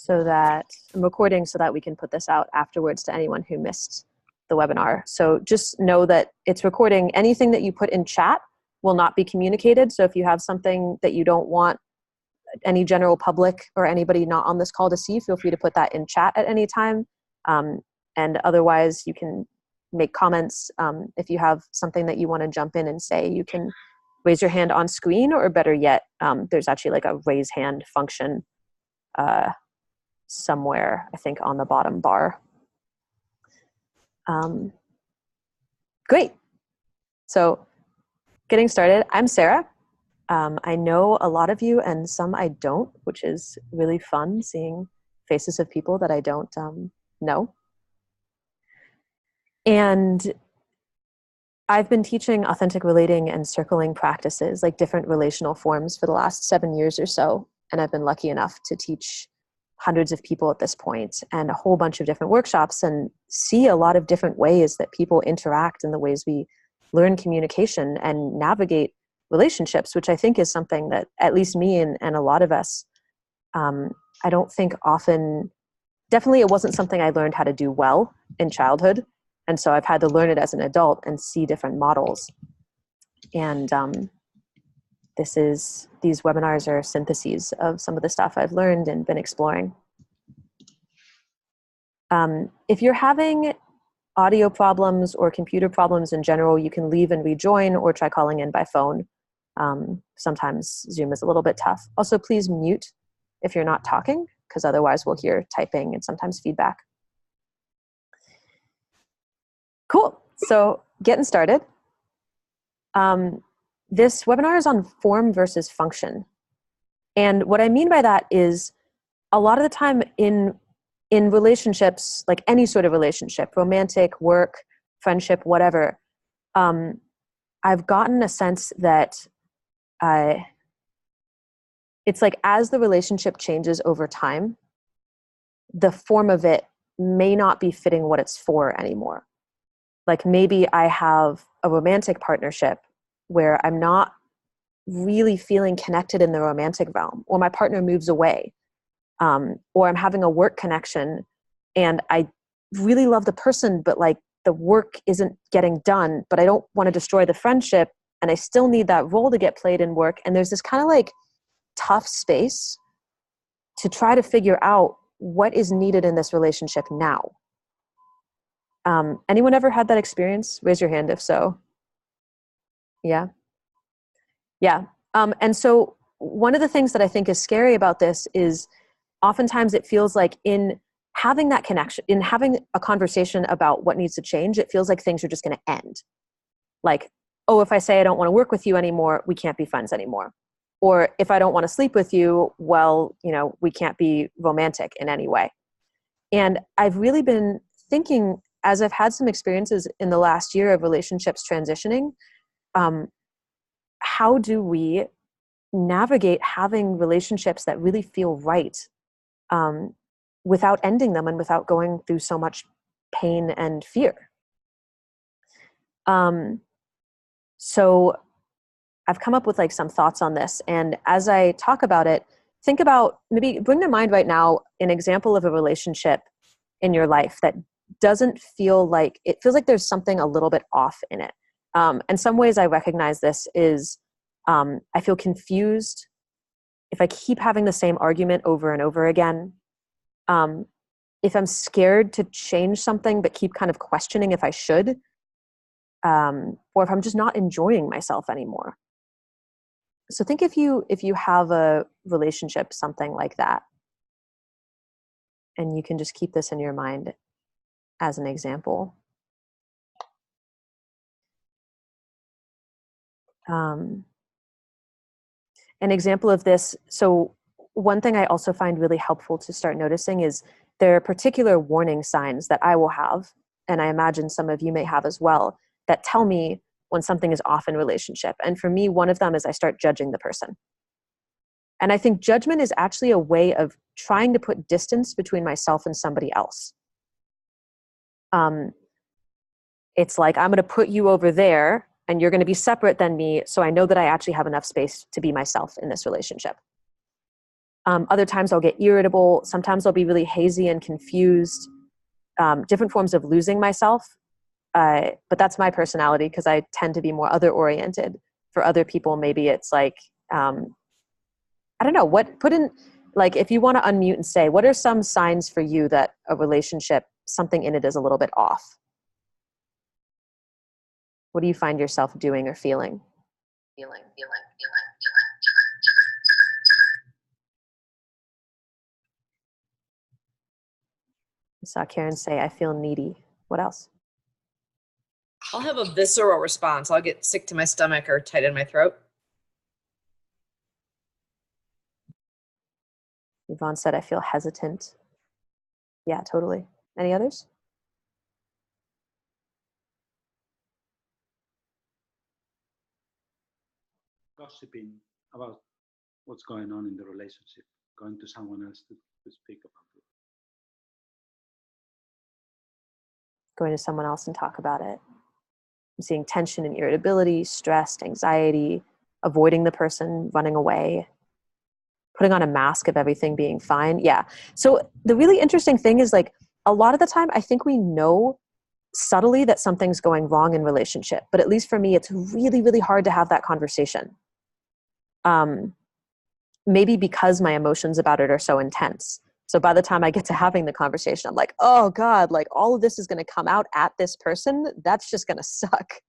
so that I'm recording so that we can put this out afterwards to anyone who missed the webinar. So just know that it's recording. Anything that you put in chat will not be communicated. So if you have something that you don't want any general public or anybody not on this call to see, feel free to put that in chat at any time. And otherwise you can make comments. If you have something that you want to jump in and say, you can raise your hand on screen, or better yet, there's actually like a raise hand function somewhere, I think on the bottom bar. Great. So getting started, I'm Sarah. I know a lot of you and some I don't, which is really fun seeing faces of people that I don't know. And I've been teaching authentic relating and circling practices, like different relational forms, for the last 7 years or so. And I've been lucky enough to teach hundreds of people at this point and a whole bunch of different workshops, and see a lot of different ways that people interact and the ways we learn communication and navigate relationships, which I think is something that at least me and a lot of us, I don't think often, definitely it wasn't something I learned how to do well in childhood. And so I've had to learn it as an adult and see different models. And these webinars are syntheses of some of the stuff I've learned and been exploring. If you're having audio problems or computer problems in general, you can leave and rejoin or try calling in by phone. Sometimes Zoom is a little bit tough. Also, please mute if you're not talking, because otherwise we'll hear typing and sometimes feedback. Cool. So getting started. This webinar is on form versus function. And what I mean by that is a lot of the time in relationships, like any sort of relationship, romantic, work, friendship, whatever, I've gotten a sense that it's like as the relationship changes over time, the form of it may not be fitting what it's for anymore. Like maybe I have a romantic partnership where I'm not really feeling connected in the romantic realm, or my partner moves away, or I'm having a work connection and I really love the person, but like the work isn't getting done, but I don't want to destroy the friendship, and I still need that role to get played in work. And there's this kind of like tough space to try to figure out what is needed in this relationship now. Anyone ever had that experience? Raise your hand if so. Yeah. Yeah. And so one of the things that I think is scary about this is oftentimes it feels like in having that connection, in having a conversation about what needs to change, it feels like things are just going to end. Like, oh, if I say I don't want to work with you anymore, we can't be friends anymore. Or if I don't want to sleep with you, well, we can't be romantic in any way. And I've really been thinking, as I've had some experiences in the last year of relationships transitioning, how do we navigate having relationships that really feel right without ending them and without going through so much pain and fear? So I've come up with like some thoughts on this. And as I talk about it, think about, maybe bring to mind right now an example of a relationship in your life that doesn't feel like, it feels like there's something a little bit off in it. And some ways I recognize this is I feel confused if I keep having the same argument over and over again. If I'm scared to change something but keep kind of questioning if I should, or if I'm just not enjoying myself anymore. So think if you have a relationship, something like that, and you can just keep this in your mind as an example. An example of this, so one thing I also find really helpful to start noticing is there are particular warning signs that I will have, and I imagine some of you may have as well, that tell me when something is off in relationship. And for me, one of them is I start judging the person. And I think judgment is actually a way of trying to put distance between myself and somebody else. It's like, I'm going to put you over there and you're going to be separate than me, so I know that I actually have enough space to be myself in this relationship. Other times I'll get irritable. Sometimes I'll be really hazy and confused. Different forms of losing myself. But that's my personality because I tend to be more other oriented. For other people, maybe it's like, I don't know, like if you want to unmute and say, what are some signs for you that a relationship, something in it is a little bit off? What do you find yourself doing or feeling? I saw Karen say, I feel needy. What else? I'll have a visceral response. I'll get sick to my stomach or tight in my throat. Yvonne said, I feel hesitant. Yeah, totally. Any others? Gossiping about what's going on in the relationship, going to someone else to speak about it. Going to someone else and talk about it. I'm seeing tension and irritability, stress, anxiety, avoiding the person, running away, putting on a mask of everything being fine. Yeah. So the really interesting thing is like a lot of the time, I think we know subtly that something's going wrong in relationship, but at least for me, it's really, really hard to have that conversation. Maybe because my emotions about it are so intense. So by the time I get to having the conversation, I'm like, oh God, like all of this is going to come out at this person. That's just going to suck.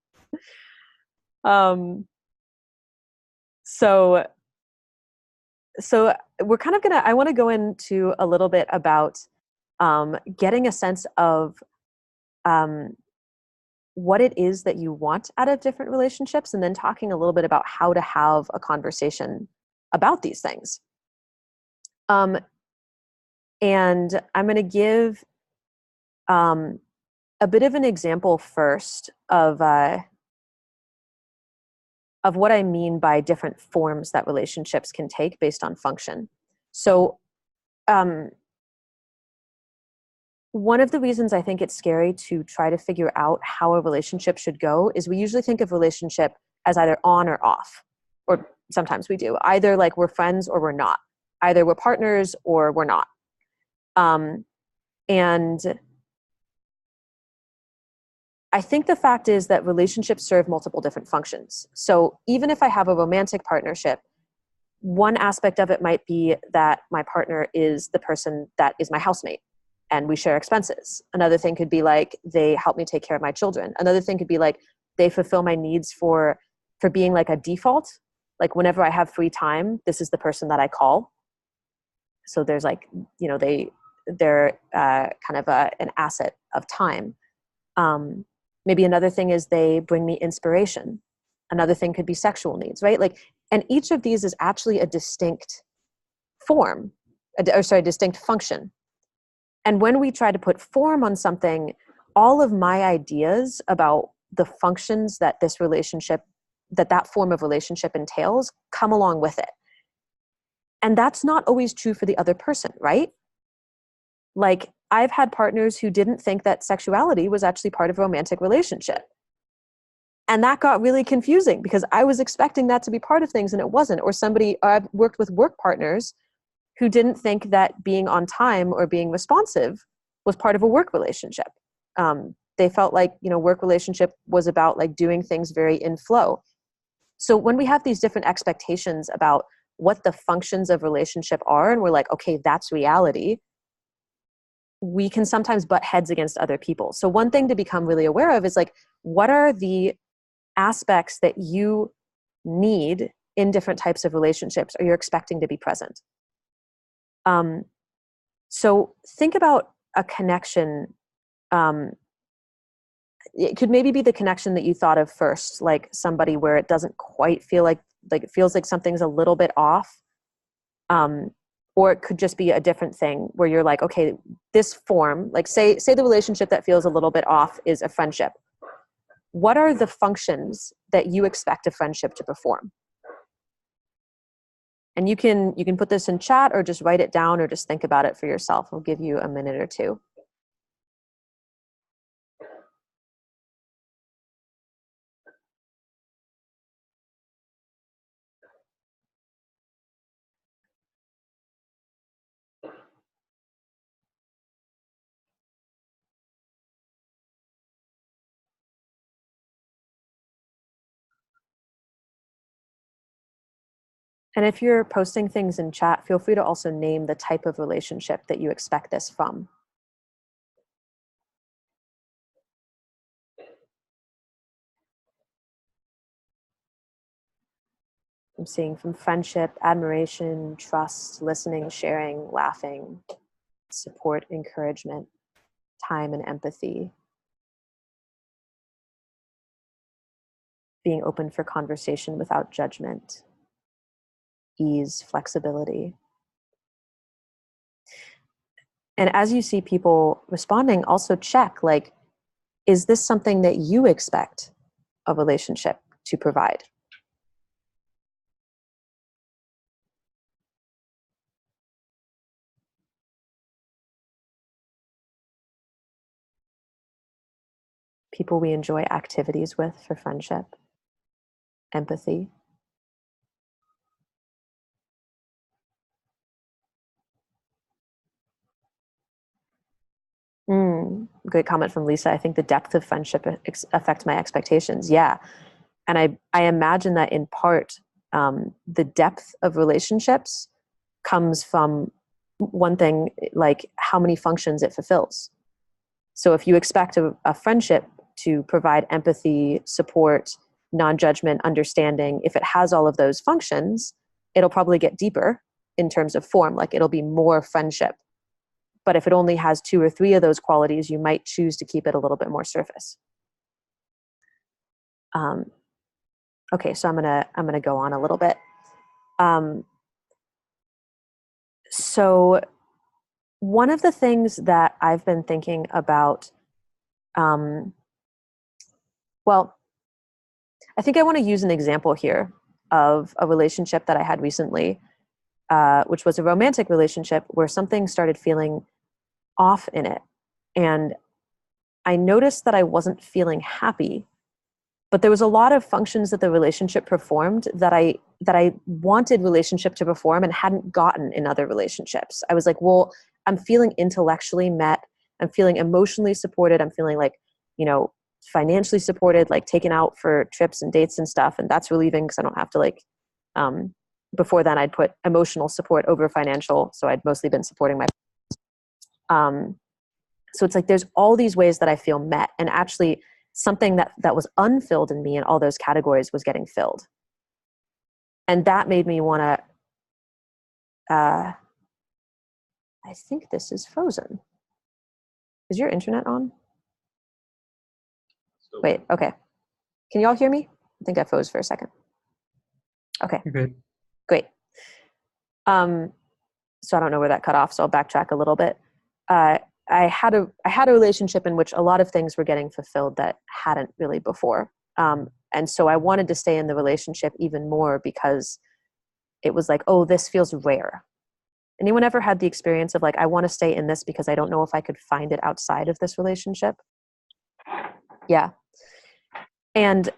So we're kind of I want to go into a little bit about getting a sense of what it is that you want out of different relationships, and then talking a little bit about how to have a conversation about these things. And I'm going to give a bit of an example first of what I mean by different forms that relationships can take based on function. So one of the reasons I think it's scary to try to figure out how a relationship should go is we usually think of relationship as either on or off, or sometimes we do. Either like we're friends or we're not. Either we're partners or we're not. And I think the fact is that relationships serve multiple different functions. So even if I have a romantic partnership, one aspect of it might be that my partner is the person that is my housemate and we share expenses. Another thing could be like they help me take care of my children. Another thing could be like they fulfill my needs for being like a default. Like whenever I have free time, this is the person that I call. So there's like, you know, they're kind of an asset of time. Maybe another thing is they bring me inspiration. Another thing could be sexual needs, right? Like, and each of these is actually a distinct form, distinct function. And when we try to put form on something, all of my ideas about the functions that this relationship, that form of relationship entails, come along with it. And that's not always true for the other person, right? Like, I've had partners who didn't think that sexuality was actually part of a romantic relationship. And that got really confusing because I was expecting that to be part of things and it wasn't. Or I've worked with work partners who didn't think that being on time or being responsive was part of a work relationship. They felt like, you know, work relationship was about like doing things very in flow. So when we have these different expectations about what the functions of relationship are, and we're like, okay, that's reality, we can sometimes butt heads against other people. So one thing to become really aware of is like, what are the aspects that you need in different types of relationships or you're expecting to be present? So think about a connection. It could maybe be the connection that you thought of first, like somebody where it doesn't quite feel like it feels like something's a little bit off. Or it could just be a different thing where you're like, okay, this form, like say the relationship that feels a little bit off is a friendship. What are the functions that you expect a friendship to perform? And you can put this in chat or just write it down or just think about it for yourself. I'll give you a minute or two. And if you're posting things in chat, feel free to also name the type of relationship that you expect this from. I'm seeing from friendship, admiration, trust, listening, sharing, laughing, support, encouragement, time and empathy, being open for conversation without judgment, ease, flexibility. And as you see people responding, also check, like, is this something that you expect a relationship to provide? People we enjoy activities with for friendship, empathy. Great comment from Lisa. I think the depth of friendship affects my expectations. Yeah. And I imagine that in part, the depth of relationships comes from one thing, like how many functions it fulfills. So if you expect a friendship to provide empathy, support, non-judgment, understanding, if it has all of those functions, it'll probably get deeper in terms of form, like it'll be more friendship. But if it only has 2 or 3 of those qualities, you might choose to keep it a little bit more surface. Okay, so I'm gonna go on a little bit. So one of the things that I've been thinking about, well, I think I want to use an example here of a relationship that I had recently, which was a romantic relationship where something started feeling off in it. And I noticed that I wasn't feeling happy, but there was a lot of functions that the relationship performed that I wanted relationship to perform and hadn't gotten in other relationships. I was like, well, I'm feeling intellectually met. I'm feeling emotionally supported. I'm feeling like, financially supported, like taken out for trips and dates and stuff. And that's relieving because I don't have to before then I'd put emotional support over financial. So I'd mostly been supporting my, so it's like, there's all these ways that I feel met, and actually something that was unfilled in me in all those categories was getting filled. And that made me want to, I think this is frozen. Is your internet on? Wait, okay. Can y'all hear me? I think I froze for a second. Okay. You're good. Great. So I don't know where that cut off, so I'll backtrack a little bit. I had a relationship in which a lot of things were getting fulfilled that hadn't really before. And so I wanted to stay in the relationship even more because it was like, oh, this feels rare. Anyone ever had the experience of like, I want to stay in this because I don't know if I could find it outside of this relationship? Yeah. And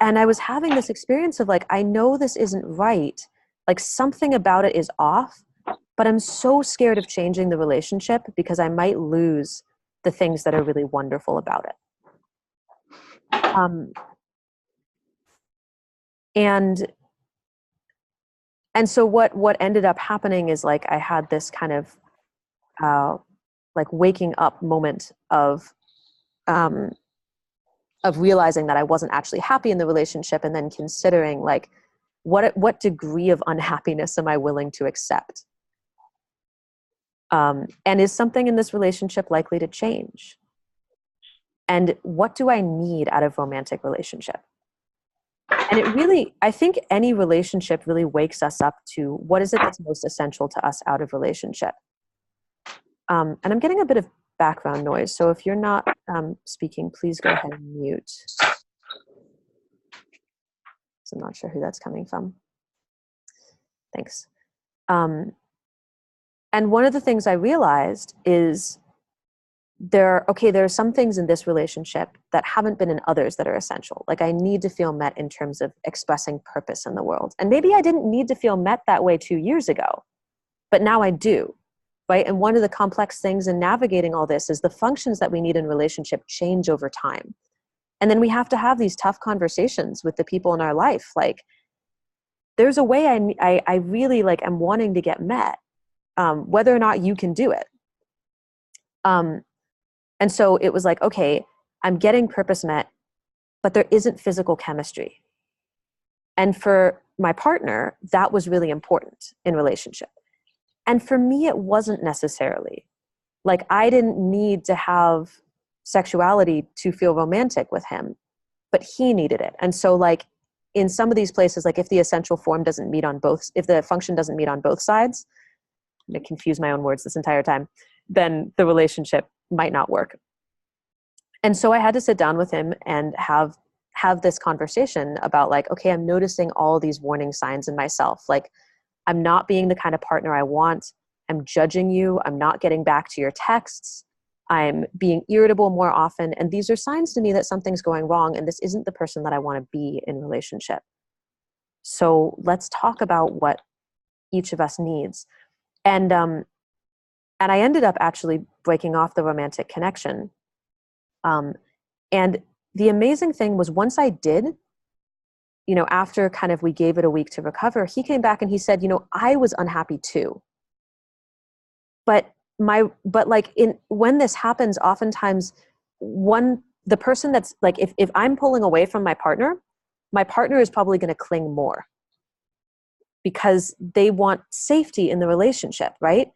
I was having this experience of like, I know this isn't right. Like something about it is off, but I'm so scared of changing the relationship because I might lose the things that are really wonderful about it. And so what ended up happening is like, I had this kind of like waking up moment of realizing that I wasn't actually happy in the relationship, and then considering like, what degree of unhappiness am I willing to accept? And is something in this relationship likely to change? And what do I need out of romantic relationship? And it really, I think any relationship really wakes us up to what is it that's most essential to us out of relationship. And I'm getting a bit of background noise, so if you're not speaking, please go ahead and mute. So I'm not sure who that's coming from. Thanks. And one of the things I realized is there are some things in this relationship that haven't been in others that are essential. Like I need to feel met in terms of expressing purpose in the world. And maybe I didn't need to feel met that way 2 years ago, but now I do, right? And one of the complex things in navigating all this is the functions that we need in relationship change over time. And then we have to have these tough conversations with the people in our life. Like, there's a way I really like am wanting to get met, whether or not you can do it. And so it was like, okay, I'm getting purpose met, but there isn't physical chemistry. And for my partner, that was really important in relationship. And for me, it wasn't necessarily. Like, I didn't need to have sexuality to feel romantic with him, but he needed it. And so like in some of these places, like if the essential form doesn't meet on both, if the function doesn't meet on both sides, I'm going to confuse my own words this entire time, then the relationship might not work. And so I had to sit down with him and have this conversation about like, okay, I'm noticing all these warning signs in myself. Like, I'm not being the kind of partner I want. I'm judging you. I'm not getting back to your texts. I'm being irritable more often. And these are signs to me that something's going wrong and this isn't the person that I want to be in relationship. So let's talk about what each of us needs. And I ended up actually breaking off the romantic connection. And the amazing thing was, once I did, you know, after kind of we gave it a week to recover, he came back and he said, you know, I was unhappy too. But like when this happens, oftentimes the person that's like, if I'm pulling away from my partner is probably going to cling more because they want safety in the relationship, right?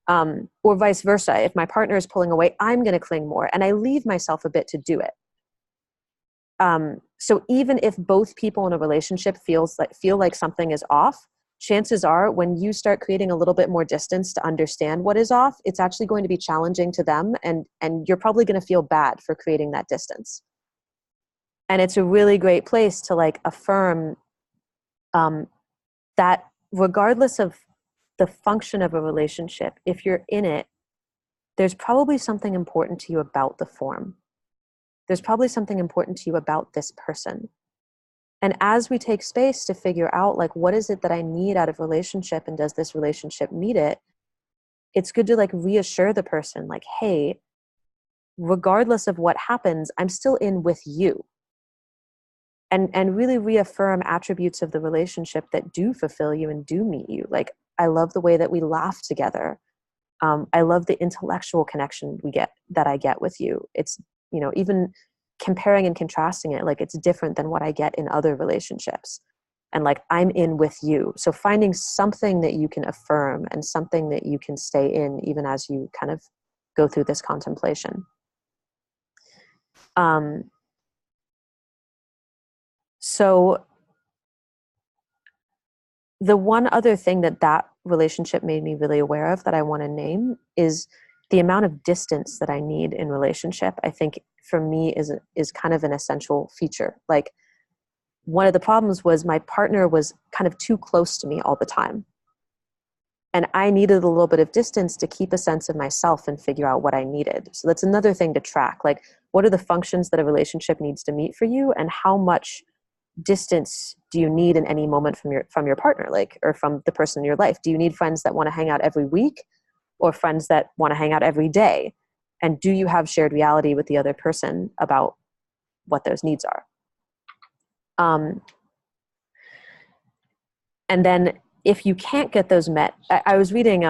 Or vice versa. If my partner is pulling away, I'm going to cling more, and I leave myself a bit to do it. So even if both people in a relationship feel like something is off, chances are when you start creating a little bit more distance to understand what is off, it's actually going to be challenging to them, and you're probably going to feel bad for creating that distance. And it's a really great place to like affirm that regardless of the function of a relationship, if you're in it, there's probably something important to you about the form. There's probably something important to you about this person. And as we take space to figure out, like, what is it that I need out of relationship, and does this relationship meet it? It's good to like reassure the person, like, hey, regardless of what happens, I'm still in with you. And really reaffirm attributes of the relationship that do fulfill you and do meet you. Like, I love the way that we laugh together. I love the intellectual connection that I get with you. It's, you know, even comparing and contrasting it, like, it's different than what I get in other relationships. And like, I'm in with you. So finding something that you can affirm and something that you can stay in, even as you kind of go through this contemplation. So the one other thing that relationship made me really aware of that I want to name is the amount of distance that I need in relationship. I think for me is kind of an essential feature. Like, one of the problems was my partner was kind of too close to me all the time. And I needed a little bit of distance to keep a sense of myself and figure out what I needed. So that's another thing to track. Like, what are the functions that a relationship needs to meet for you, and how much distance do you need in any moment from your partner, like, or from the person in your life? Do you need friends that want to hang out every week, or friends that want to hang out every day? And do you have shared reality with the other person about what those needs are? And then if you can't get those met, I was reading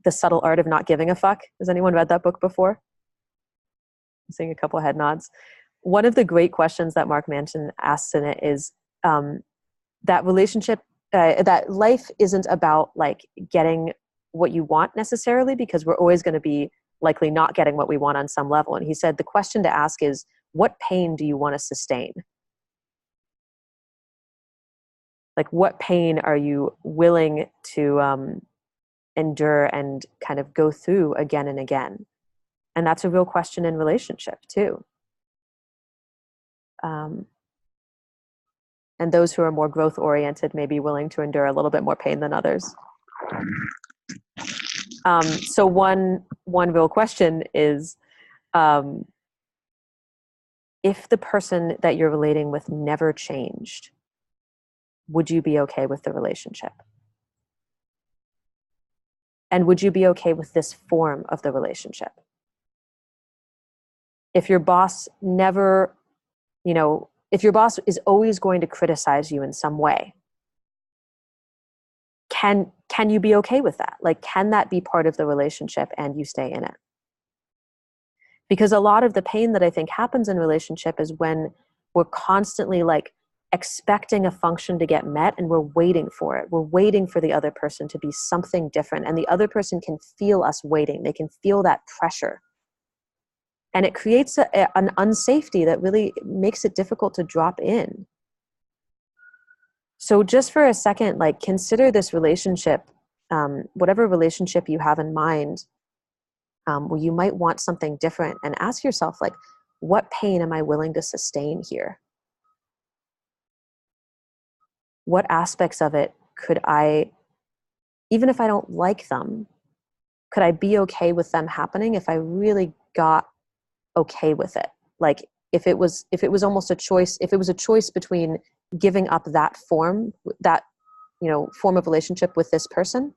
The Subtle Art of Not Giving a Fuck. Has anyone read that book before? I'm seeing a couple of head nods. One of the great questions that Mark Manson asks in it is that relationship, that life isn't about like getting what you want necessarily, because we're always going to be likely not getting what we want on some level. And he said the question to ask is, what pain do you want to sustain? Like, what pain are you willing to endure and kind of go through again and again? And that's a real question in relationship too. And those who are more growth oriented may be willing to endure a little bit more pain than others. So one real question is, if the person that you're relating with never changed, would you be okay with the relationship? And would you be okay with this form of the relationship? If your boss never, if your boss is always going to criticize you in some way, can you be okay with that? Like, can that be part of the relationship and you stay in it? Because a lot of the pain that I think happens in relationship is when we're constantly like expecting a function to get met and we're waiting for it. We're waiting for the other person to be something different, and the other person can feel us waiting. They can feel that pressure. And it creates an unsafety that really makes it difficult to drop in. So just for a second, like, consider this relationship, whatever relationship you have in mind, where you might want something different, and ask yourself, like, what pain am I willing to sustain here? What aspects of it could I, even if I don't like them, could I be okay with them happening if I really got okay with it? Like, if it was almost a choice, if it was a choice between giving up that form, that, form of relationship with this person,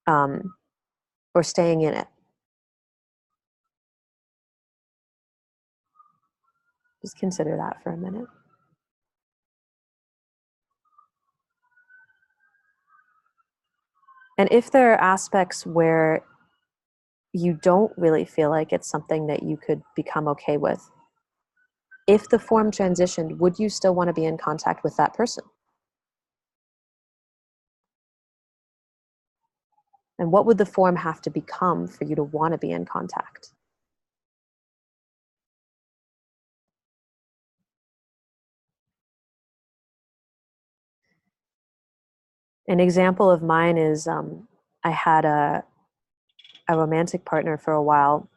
or staying in it. Just consider that for a minute. And if there are aspects where you don't really feel like it's something that you could become okay with, if the form transitioned, would you still want to be in contact with that person? And what would the form have to become for you to want to be in contact? An example of mine is I had a romantic partner for a while,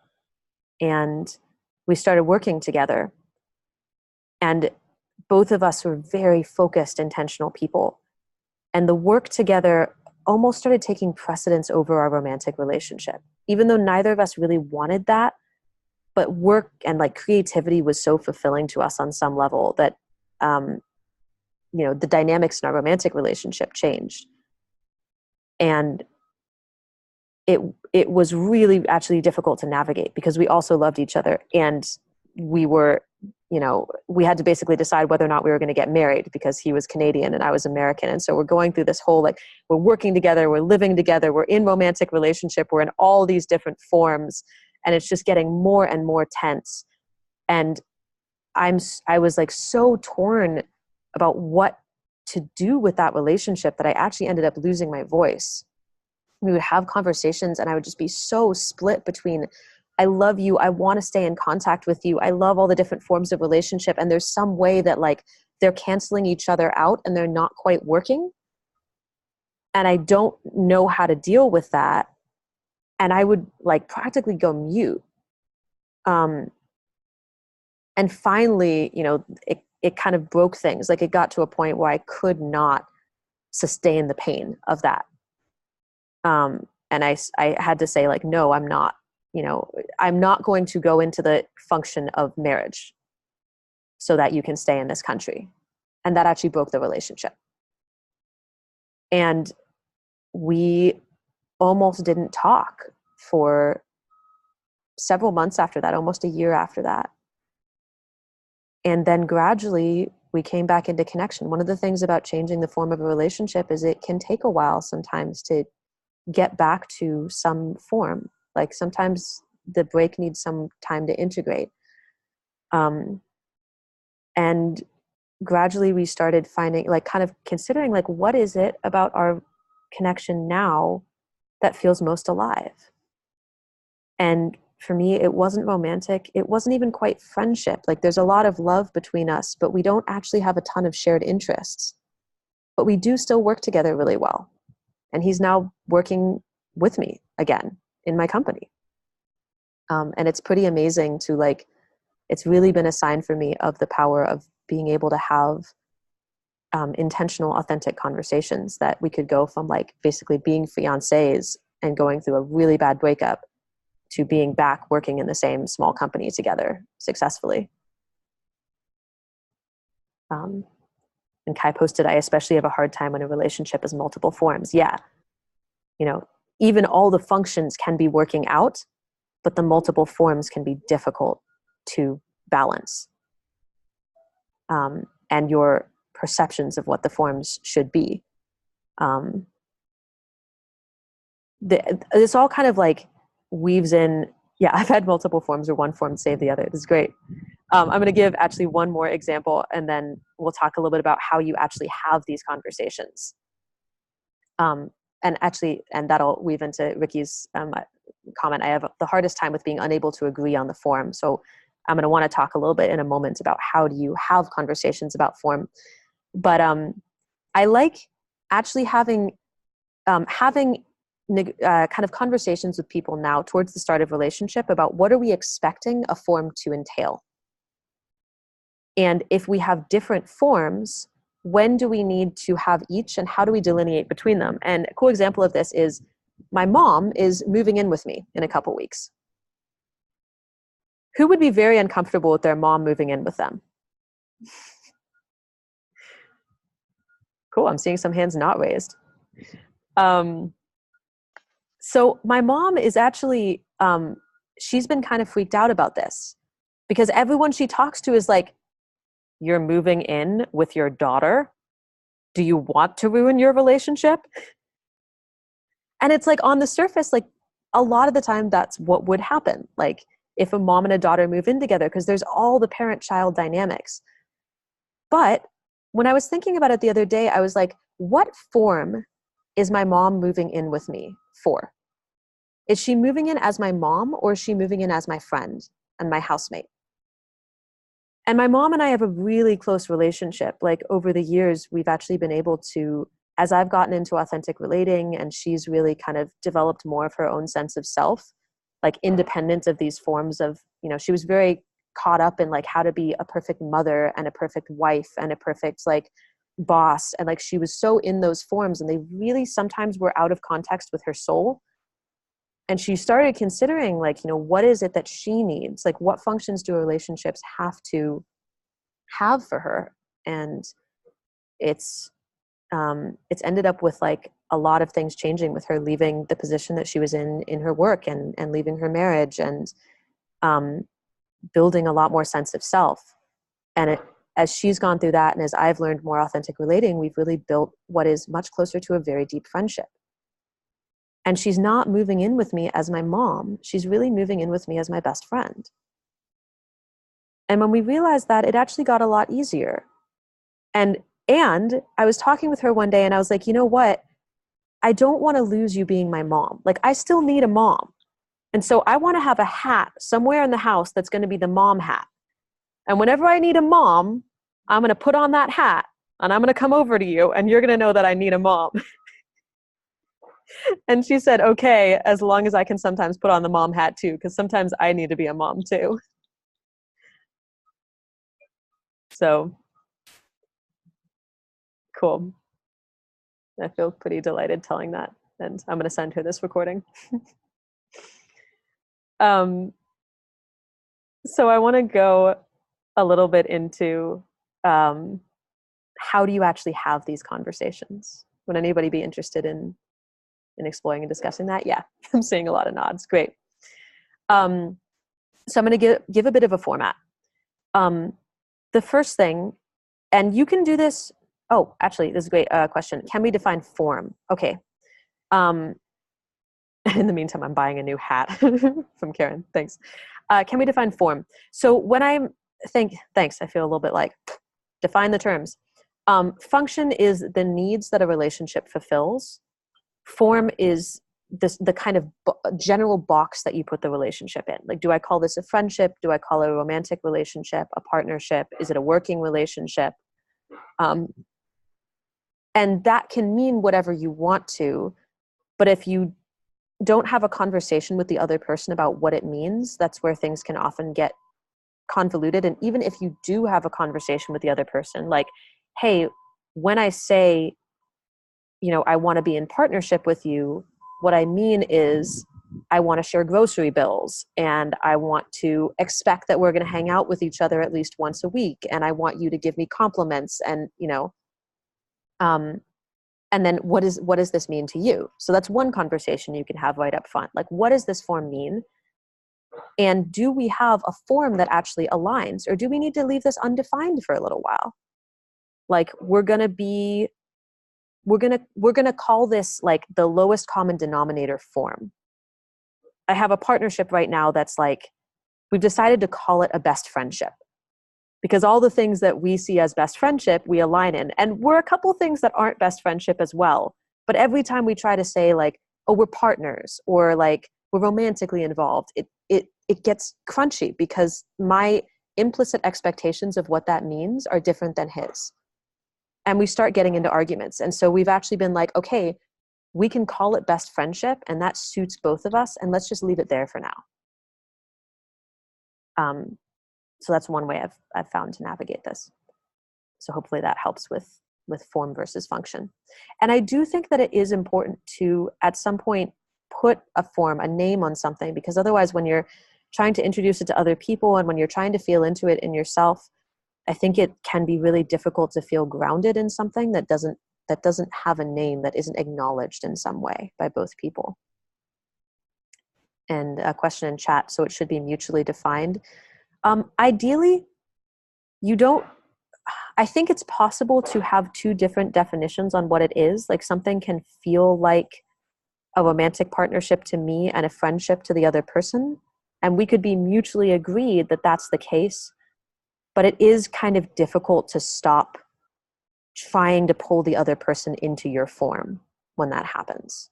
and we started working together. And both of us were very focused, intentional people. And the work together almost started taking precedence over our romantic relationship, even though neither of us really wanted that. But work and like creativity was so fulfilling to us on some level that, the dynamics in our romantic relationship changed. And it was really actually difficult to navigate because we also loved each other, and we were, we had to basically decide whether or not we were going to get married because he was Canadian and I was American. And so we're going through this whole, like, we're working together, we're living together, we're in romantic relationship, we're in all these different forms, and it's just getting more and more tense. And I was like so torn about what to do with that relationship that I actually ended up losing my voice. We would have conversations and I would just be so split between, I love you, I want to stay in contact with you, I love all the different forms of relationship, and there's some way that like they're canceling each other out and they're not quite working. And I don't know how to deal with that. And I would like practically go mute. And finally, it kind of broke things. Like, it got to a point where I could not sustain the pain of that. And I had to say, like, no, I'm not, I'm not going to go into the function of marriage so that you can stay in this country. And that actually broke the relationship. And we almost didn't talk for several months after that, almost a year after that. And then gradually we came back into connection. One of the things about changing the form of a relationship is it can take a while sometimes to get back to some form. Like, sometimes the break needs some time to integrate. And gradually we started finding, like, kind of considering, like, what is it about our connection now that feels most alive? And for me, it wasn't romantic. It wasn't even quite friendship. Like, there's a lot of love between us, but we don't actually have a ton of shared interests. But we do still work together really well. And he's now working with me again in my company. And it's pretty amazing to, like, it's really been a sign for me of the power of being able to have intentional, authentic conversations, that we could go from, like, basically being fiancés and going through a really bad breakup to being back working in the same small company together successfully. And Kai posted, I especially have a hard time when a relationship is multiple forms. Yeah. Even all the functions can be working out, but the multiple forms can be difficult to balance. And your perceptions of what the forms should be. this all kind of like weaves in. Yeah, I've had multiple forms, or one form save the other. This is great. I'm going to give actually one more example, and then we'll talk a little bit about how you actually have these conversations. And that'll weave into Ricky's comment. I have the hardest time with being unable to agree on the form. So I'm going to want to talk a little bit in a moment about how do you have conversations about form. But I like actually having kind of conversations with people now towards the start of relationship about what are we expecting a form to entail. And if we have different forms, when do we need to have each, and how do we delineate between them? And a cool example of this is my mom is moving in with me in a couple weeks. Who would be very uncomfortable with their mom moving in with them? Cool, I'm seeing some hands not raised. So my mom is actually, she's been kind of freaked out about this because everyone she talks to is like, you're moving in with your daughter? Do you want to ruin your relationship? And it's like on the surface, like a lot of the time that's what would happen. Like if a mom and a daughter move in together, because there's all the parent-child dynamics. But when I was thinking about it the other day, I was like, what form is my mom moving in with me for? Is she moving in as my mom, or is she moving in as my friend and my housemate? And my mom and I have a really close relationship. Like over the years, we've actually been able to, as I've gotten into authentic relating and she's really kind of developed more of her own sense of self, like independent of these forms of, she was very caught up in like how to be a perfect mother and a perfect wife and a perfect like boss. And like she was so in those forms, and they really sometimes were out of context with her soul. And she started considering like, what is it that she needs? Like what functions do relationships have to have for her? And it's ended up with like a lot of things changing, with her leaving the position that she was in her work, and leaving her marriage, and building a lot more sense of self. And as she's gone through that, and as I've learned more authentic relating, we've really built what is much closer to a very deep friendship. And she's not moving in with me as my mom. She's really moving in with me as my best friend. And when we realized that, it actually got a lot easier. And I was talking with her one day, and I was like, you know what? I don't want to lose you being my mom. Like, I still need a mom. And so I want to have a hat somewhere in the house that's going to be the mom hat. And whenever I need a mom, I'm going to put on that hat, and I'm going to come over to you, and you're going to know that I need a mom. And she said, okay, as long as I can sometimes put on the mom hat too, because sometimes I need to be a mom too. So cool. I feel pretty delighted telling that. And I'm going to send her this recording. So I want to go a little bit into how do you actually have these conversations? Would anybody be interested in exploring and discussing that? Yeah, I'm seeing a lot of nods. Great. So I'm going to give a bit of a format. The first thing, and you can do this. Oh, actually, this is a great question. Can we define form? Okay. In the meantime, I'm buying a new hat from Karen. Thanks. Can we define form? So when thanks, I feel a little bit like define the terms. Function is the needs that a relationship fulfills. Form is the kind of general box that you put the relationship in. Like, do I call this a friendship? Do I call it a romantic relationship, a partnership? Is it a working relationship? And that can mean whatever you want to, but if you don't have a conversation with the other person about what it means, that's where things can often get convoluted. And even if you do have a conversation with the other person, like, hey, when I say, I want to be in partnership with you, what I mean is I want to share grocery bills, and I want to expect that we're going to hang out with each other at least once a week. And I want you to give me compliments, and, and then what does this mean to you? So that's one conversation you can have right up front. Like, what does this form mean? And do we have a form that actually aligns, or do we need to leave this undefined for a little while? Like, we're going to be we're gonna call this like the lowest common denominator form. I have a partnership right now that's like, we've decided to call it a best friendship, because all the things that we see as best friendship, we align in. And we're a couple things that aren't best friendship as well. But every time we try to say like, oh, we're partners, or like we're romantically involved, it gets crunchy, because my implicit expectations of what that means are different than his. And we start getting into arguments. And so we've actually been like, okay, we can call it best friendship, and that suits both of us, and let's just leave it there for now. So that's one way I've found to navigate this. So hopefully that helps with form versus function. And I do think that it is important to, at some point, put a form, a name on something, because otherwise when you're trying to introduce it to other people and when you're trying to feel into it in yourself, I think it can be really difficult to feel grounded in something that doesn't have a name, that isn't acknowledged in some way by both people. And a question in chat, so it should be mutually defined. Ideally, I think it's possible to have two different definitions on what it is. Like something can feel like a romantic partnership to me and a friendship to the other person. And we could be mutually agreed that that's the case. But it is kind of difficult to stop trying to pull the other person into your form when that happens.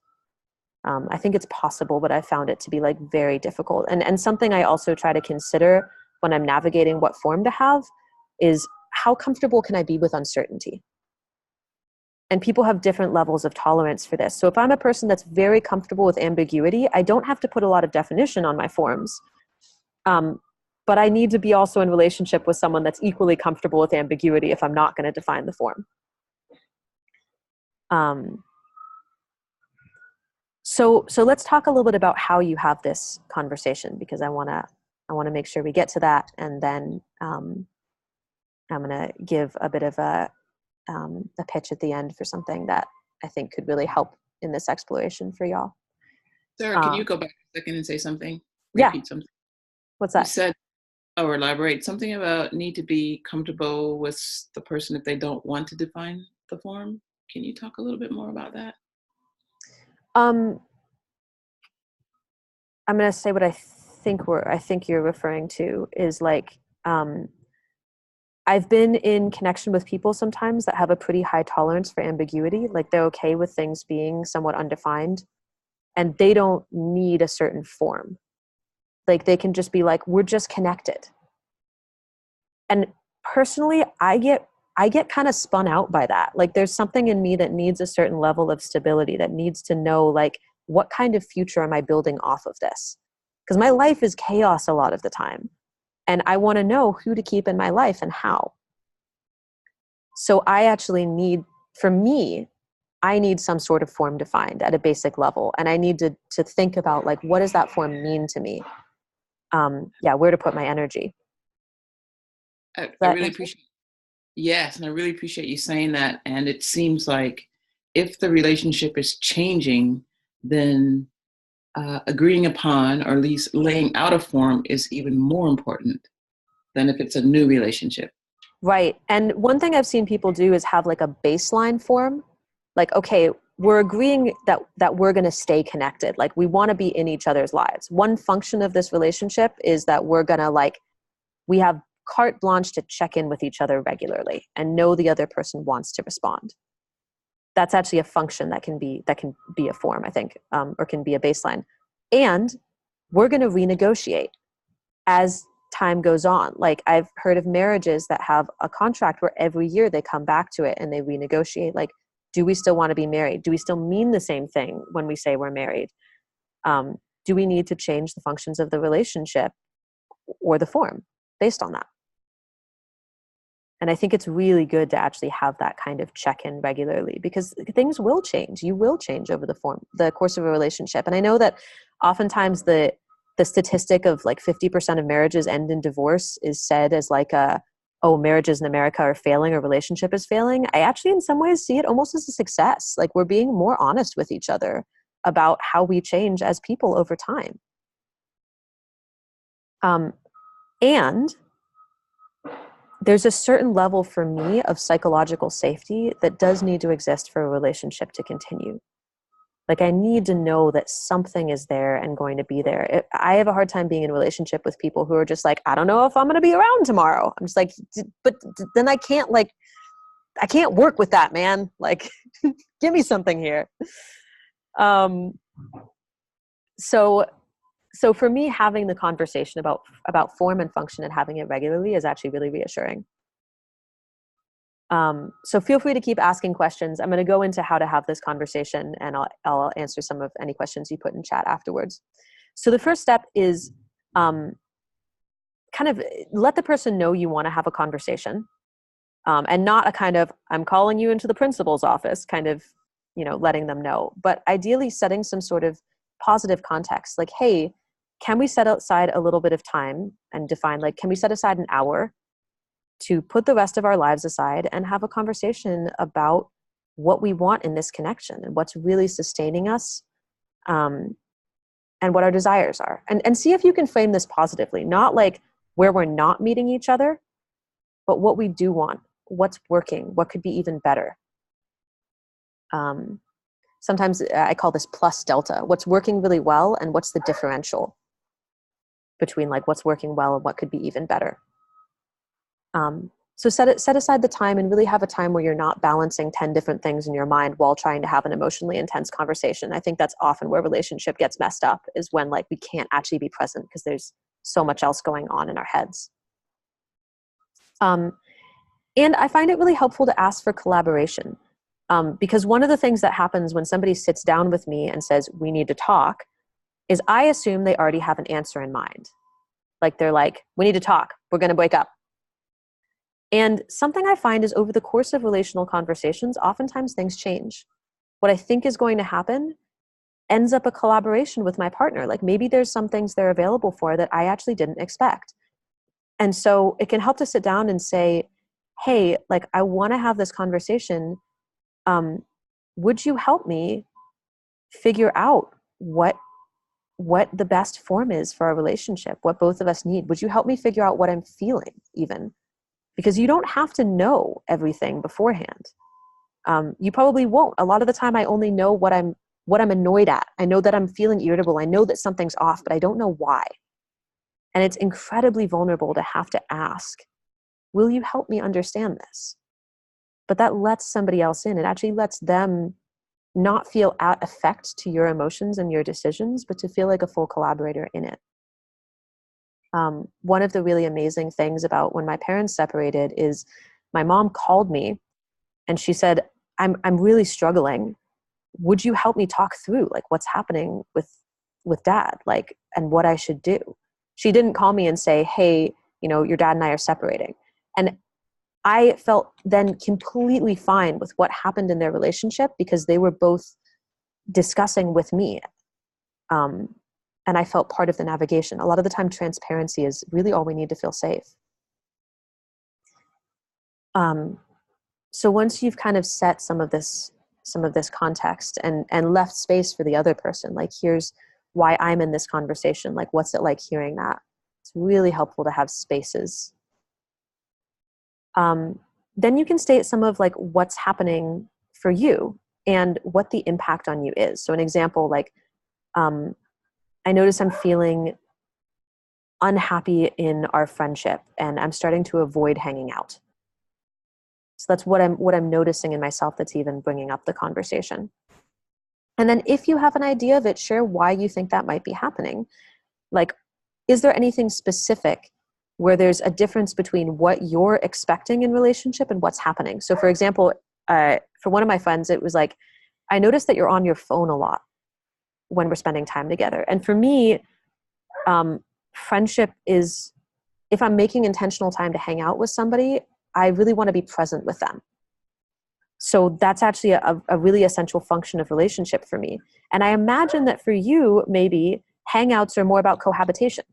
I think it's possible, but I found it to be like very difficult. And something I also try to consider when I'm navigating what form to have is, how comfortable can I be with uncertainty? And people have different levels of tolerance for this. So if I'm a person that's very comfortable with ambiguity, I don't have to put a lot of definition on my forms. But I need to be also in relationship with someone that's equally comfortable with ambiguity if I'm not going to define the form. So let's talk a little bit about how you have this conversation, because I want to make sure we get to that, and then I'm going to give a bit of a pitch at the end for something that I think could really help in this exploration for y'all. Sarah, can you go back a second and say something? Yeah. Repeat something. What's that? You said, or elaborate something about need to be comfortable with the person if they don't want to define the form. Can you talk a little bit more about that? I'm going to say what I think you're referring to is like, I've been in connection with people sometimes that have a pretty high tolerance for ambiguity. Like they're okay with things being somewhat undefined, and they don't need a certain form. Like they can just be like, we're just connected. And personally, I get kind of spun out by that. Like there's something in me that needs a certain level of stability, that needs to know like, what kind of future am I building off of this? Because my life is chaos a lot of the time. And I want to know who to keep in my life and how. So I actually need, for me, I need some sort of form defined at a basic level. And I need to think about like, what does that form mean to me? Where to put my energy. I really appreciate. Yes, and I really appreciate you saying that. And it seems like if the relationship is changing, then agreeing upon, or at least laying out a form, is even more important than if it's a new relationship. Right. And one thing I've seen people do is have like a baseline form. Like, okay, we're agreeing that we're going to stay connected. Like we want to be in each other's lives. One function of this relationship is that we're going to we have carte blanche to check in with each other regularly and know the other person wants to respond. That's actually a function that can be a form, I think, or can be a baseline. And we're going to renegotiate as time goes on. Like I've heard of marriages that have a contract where every year they come back to it and they renegotiate. Like, do we still want to be married? Do we still mean the same thing when we say we're married? Do we need to change the functions of the relationship or the form based on that? And I think it's really good to actually have that kind of check-in regularly, because things will change. You will change over the course of a relationship. And I know that oftentimes the statistic of like 50% of marriages end in divorce is said as like marriages in America are failing, or relationship is failing. I actually in some ways see it almost as a success. Like we're being more honest with each other about how we change as people over time. And there's a certain level for me of psychological safety that does need to exist for a relationship to continue. Like, I need to know that something is there and going to be there. I have a hard time being in a relationship with people who are just like, I don't know if I'm going to be around tomorrow. I'm just like, but then I can't work with that, man. Like, give me something here. So for me, having the conversation about form and function and having it regularly is actually really reassuring. So feel free to keep asking questions. I'm going to go into how to have this conversation, and I'll answer some of any questions you put in chat afterwards. So the first step is kind of let the person know you want to have a conversation, and not a kind of, I'm calling you into the principal's office kind of, letting them know, but ideally setting some sort of positive context, like, hey, can we set aside a little bit of time and define, like, can we set aside an hour to put the rest of our lives aside and have a conversation about what we want in this connection and what's really sustaining us, and what our desires are. And see if you can frame this positively, not like where we're not meeting each other, but what we do want, what's working, what could be even better. Sometimes I call this plus delta, what's working really well and what's the differential between like what's working well and what could be even better. So set aside the time and really have a time where you're not balancing 10 different things in your mind while trying to have an emotionally intense conversation. I think that's often where relationship gets messed up, is when like we can't actually be present because there's so much else going on in our heads. And I find it really helpful to ask for collaboration, because one of the things that happens when somebody sits down with me and says, we need to talk, is I assume they already have an answer in mind. Like, they're like, we need to talk, we're going to break up. And something I find is over the course of relational conversations, oftentimes things change. What I think is going to happen ends up a collaboration with my partner. Like, maybe there's some things they're available for that I actually didn't expect. And so it can help to sit down and say, hey, like, I want to have this conversation. Would you help me figure out what the best form is for our relationship, what both of us need? Would you help me figure out what I'm feeling even? Because you don't have to know everything beforehand. You probably won't. A lot of the time I only know what I'm annoyed at. I know that I'm feeling irritable. I know that something's off, but I don't know why. And it's incredibly vulnerable to have to ask, will you help me understand this? But that lets somebody else in. It actually lets them not feel at effect to your emotions and your decisions, but to feel like a full collaborator in it. One of the really amazing things about when my parents separated is my mom called me and she said, I'm really struggling. Would you help me talk through like what's happening with dad, like, and what I should do? She didn't call me and say, hey, your dad and I are separating. And I felt then completely fine with what happened in their relationship because they were both discussing with me. And I felt part of the navigation. A lot of the time, transparency is really all we need to feel safe. So once you've kind of set some of this context and left space for the other person, like, here's why I'm in this conversation. Like, what's it like hearing that? It's really helpful to have spaces. Then you can state some of like what's happening for you and what the impact on you is. So an example, like, I notice I'm feeling unhappy in our friendship and I'm starting to avoid hanging out. So that's what I'm noticing in myself that's even bringing up the conversation. And then if you have an idea of it, share why you think that might be happening. Like, is there anything specific where there's a difference between what you're expecting in relationship and what's happening? So for example, for one of my friends, it was like, I noticed that you're on your phone a lot when we're spending time together. And for me, friendship is, if I'm making intentional time to hang out with somebody, I really want to be present with them. So that's actually a really essential function of relationship for me. And I imagine that for you, maybe hangouts are more about cohabitation.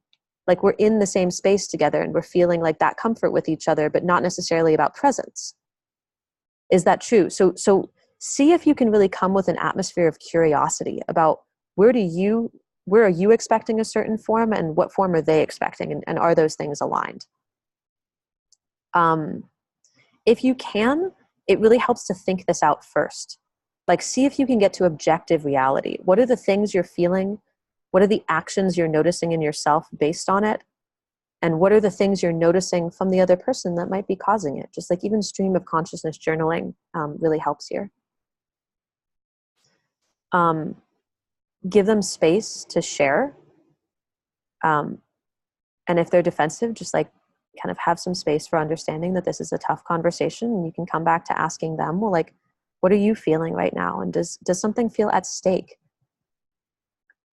Like, we're in the same space together and we're feeling like that comfort with each other, but not necessarily about presence. Is that true? So see if you can really come with an atmosphere of curiosity about where are you expecting a certain form and what form are they expecting? And are those things aligned? If you can, it really helps to think this out first. Like, see if you can get to objective reality. What are the things you're feeling? What are the actions you're noticing in yourself based on it? And what are the things you're noticing from the other person that might be causing it? Just like even stream of consciousness journaling really helps here. Give them space to share. And if they're defensive, just like kind of have some space for understanding that this is a tough conversation, and you can come back to asking them, well, like, what are you feeling right now? And does something feel at stake?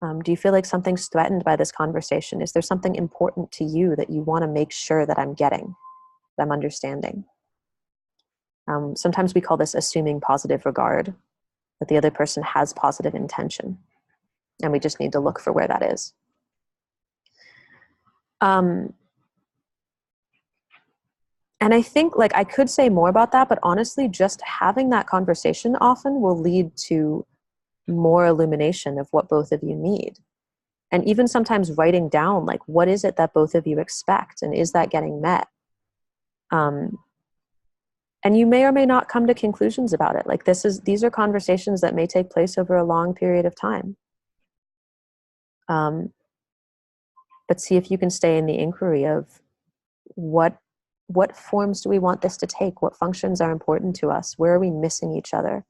Do you feel like something's threatened by this conversation? Is there something important to you that you want to make sure that I'm getting, that I'm understanding? Sometimes we call this assuming positive regard, that the other person has positive intention, and we just need to look for where that is. And I think, like, I could say more about that, but honestly, just having that conversation often will lead to more illumination of what both of you need. And even sometimes writing down, like, what is it that both of you expect, and is that getting met? And you may or may not come to conclusions about it. Like, these are conversations that may take place over a long period of time. But see if you can stay in the inquiry of what forms do we want this to take? What functions are important to us? Where are we missing each other?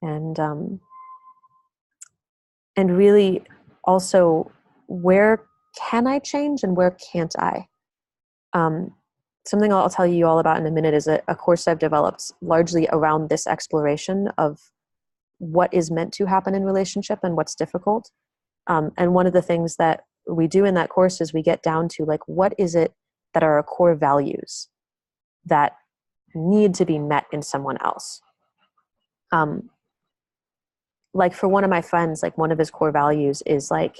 And really also, where can I change and where can't I? Something I'll tell you all about in a minute is a course I've developed largely around this exploration of what is meant to happen in relationship and what's difficult. And one of the things that we do in that course is we get down to, like, what is it that are our core values that need to be met in someone else? Like, for one of my friends, like, one of his core values is, like,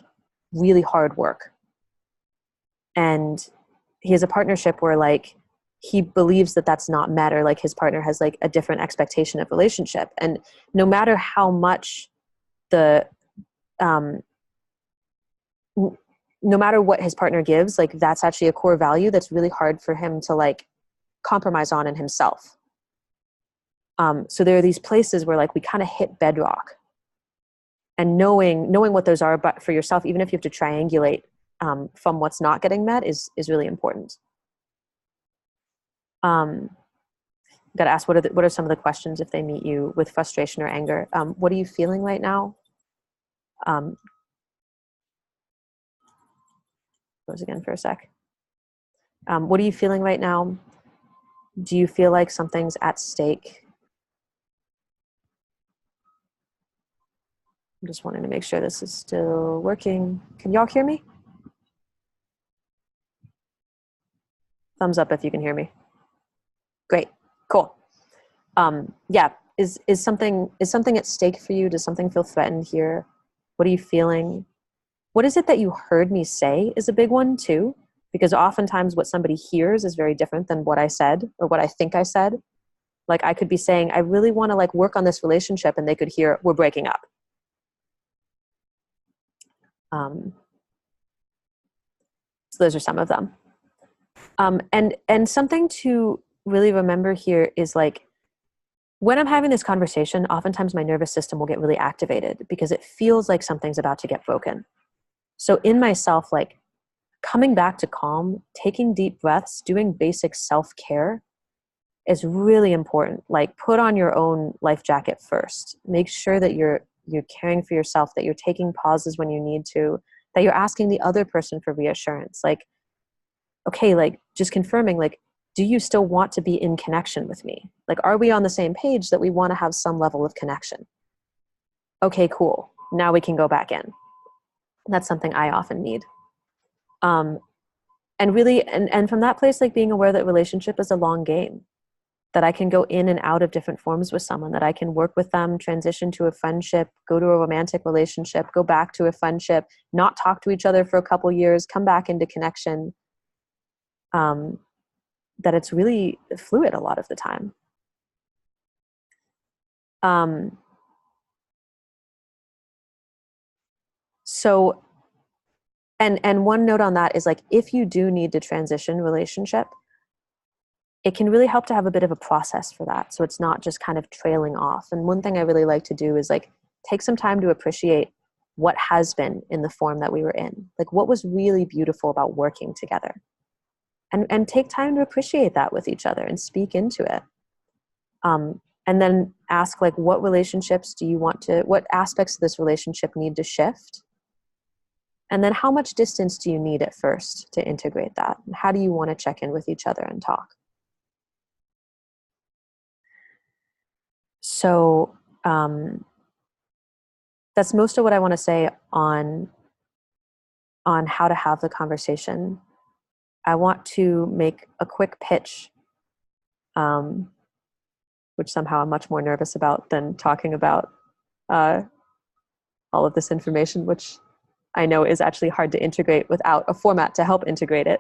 really hard work. And he has a partnership where, like, he believes that that's not met, or like his partner has like a different expectation of relationship. And no matter how much no matter what his partner gives, like, that's actually a core value that's really hard for him to like compromise on in himself. So there are these places where, like, we kind of hit bedrock, and knowing what those are, but for yourself, even if you have to triangulate from what's not getting met, is really important. Got to ask, what are some of the questions if they meet you with frustration or anger? What are you feeling right now? Pause again for a sec. What are you feeling right now? Do you feel like something's at stake? I'm just wanting to make sure this is still working. Can y'all hear me? Thumbs up if you can hear me. Great, cool. Yeah, is something at stake for you? Does something feel threatened here? What are you feeling? What is it that you heard me say is a big one too, because oftentimes what somebody hears is very different than what I said or what I think I said. Like, I could be saying, I really want to like work on this relationship, and they could hear, we're breaking up. So those are some of them. And something to really remember here is, like, when I'm having this conversation, oftentimes my nervous system will get really activated because it feels like something's about to get broken. So in myself, like, coming back to calm, taking deep breaths, doing basic self-care is really important. Like, put on your own life jacket first. Make sure that you're caring for yourself, that you're taking pauses when you need to, that you're asking the other person for reassurance. Like, okay, like, just confirming, like, do you still want to be in connection with me? Like, are we on the same page that we want to have some level of connection? Okay, cool. Now we can go back in. That's something I often need. And really, and from that place, like, being aware that relationship is a long game, that I can go in and out of different forms with someone, that I can work with them, transition to a friendship, go to a romantic relationship, go back to a friendship, not talk to each other for a couple years, come back into connection. That it's really fluid a lot of the time. So, and one note on that is, like, if you do need to transition relationship, it can really help to have a bit of a process for that. So it's not just kind of trailing off. And one thing I really like to do is like take some time to appreciate what has been in the form that we were in. Like what was really beautiful about working together. And take time to appreciate that with each other and speak into it. And then ask like, what relationships do you want to, what aspects of this relationship need to shift? And then how much distance do you need at first to integrate that? And how do you want to check in with each other and talk? So that's most of what I want to say on how to have the conversation. I want to make a quick pitch, which somehow I'm much more nervous about than talking about all of this information, which I know is actually hard to integrate without a format to help integrate it,